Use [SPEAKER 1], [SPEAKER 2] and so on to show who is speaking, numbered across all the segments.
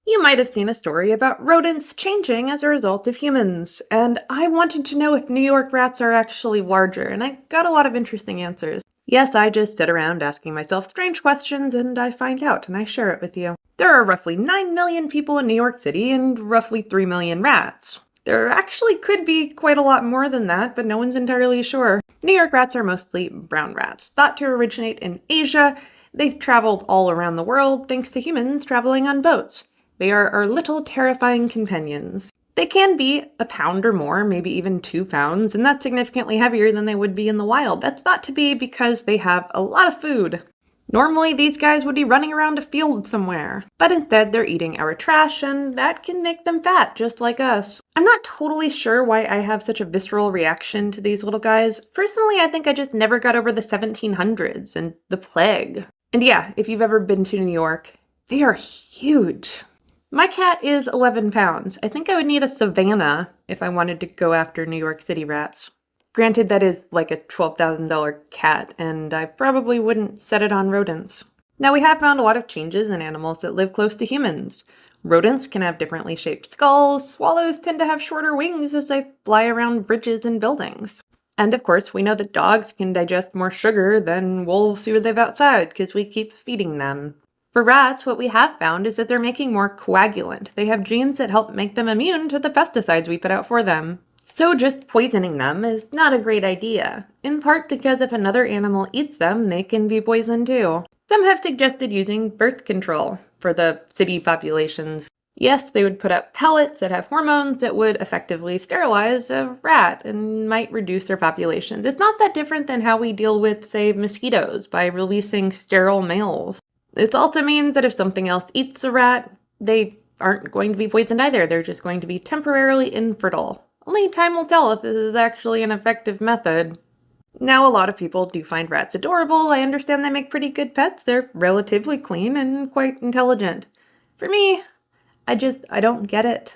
[SPEAKER 1] You might have seen a story about rodents changing as a result of humans, and I wanted to know if New York rats are actually larger, and I got a lot of interesting answers. Yes, I just sit around asking myself strange questions, and I find out, and I share it with you. There are roughly 9 million people in New York City and roughly 3 million rats. There actually could be quite a lot more than that, but no one's entirely sure. New York rats are mostly brown rats, thought to originate in Asia. They've traveled all around the world thanks to humans traveling on boats. They are our little terrifying companions. They can be a pound or more, maybe even 2 pounds, and that's significantly heavier than they would be in the wild. That's thought to be because they have a lot of food. Normally, these guys would be running around a field somewhere, but instead they're eating our trash, and that can make them fat, just like us. I'm not totally sure why I have such a visceral reaction to these little guys. Personally, I think I just never got over the 1700s and the plague. And yeah, if you've ever been to New York, they are huge. My cat is 11 pounds. I think I would need a Savannah if I wanted to go after New York City rats. Granted, that is like a $12,000 cat, and I probably wouldn't set it on rodents. Now, we have found a lot of changes in animals that live close to humans. Rodents can have differently shaped skulls, swallows tend to have shorter wings as they fly around bridges and buildings. And of course, we know that dogs can digest more sugar than wolves who live outside because we keep feeding them. For rats, what we have found is that they're making more coagulant. They have genes that help make them immune to the pesticides we put out for them. So just poisoning them is not a great idea, in part because if another animal eats them, they can be poisoned too. Some have suggested using birth control for the city populations. Yes, they would put out pellets that have hormones that would effectively sterilize a rat and might reduce their populations. It's not that different than how we deal with, say, mosquitoes by releasing sterile males. This also means that if something else eats a rat, they aren't going to be poisoned either. They're just going to be temporarily infertile. Only time will tell if this is actually an effective method. Now, a lot of people do find rats adorable. I understand they make pretty good pets. They're relatively clean and quite intelligent. For me, I don't get it.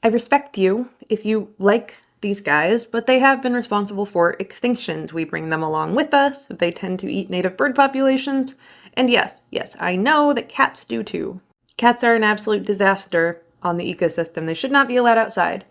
[SPEAKER 1] I respect you if you like these guys, but they have been responsible for extinctions. We bring them along with us. They tend to eat native bird populations. And yes, I know that cats do too. Cats are an absolute disaster on the ecosystem. They should not be allowed outside.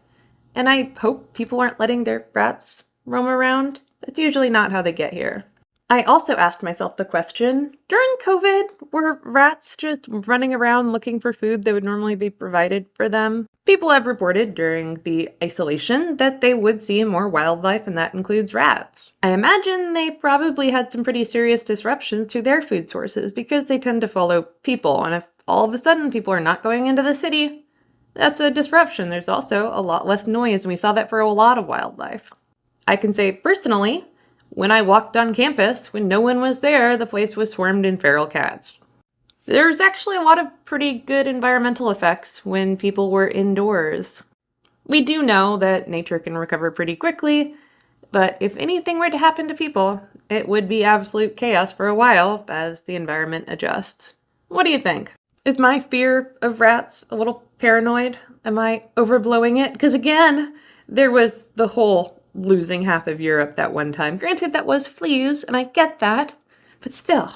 [SPEAKER 1] And I hope people aren't letting their rats roam around. That's usually not how they get here. I also asked myself the question, during COVID, were rats just running around looking for food that would normally be provided for them? People have reported during the isolation that they would see more wildlife, and that includes rats. I imagine they probably had some pretty serious disruptions to their food sources because they tend to follow people, and if all of a sudden people are not going into the city, that's a disruption. There's also a lot less noise, and we saw that for a lot of wildlife. I can say personally, when I walked on campus, when no one was there, the place was swarmed in feral cats. There's actually a lot of pretty good environmental effects when people were indoors. We do know that nature can recover pretty quickly, but if anything were to happen to people, it would be absolute chaos for a while as the environment adjusts. What do you think? Is my fear of rats a little paranoid? Am I overblowing it? Because again, there was the whole losing half of Europe that one time. Granted, that was fleas, and I get that, but still.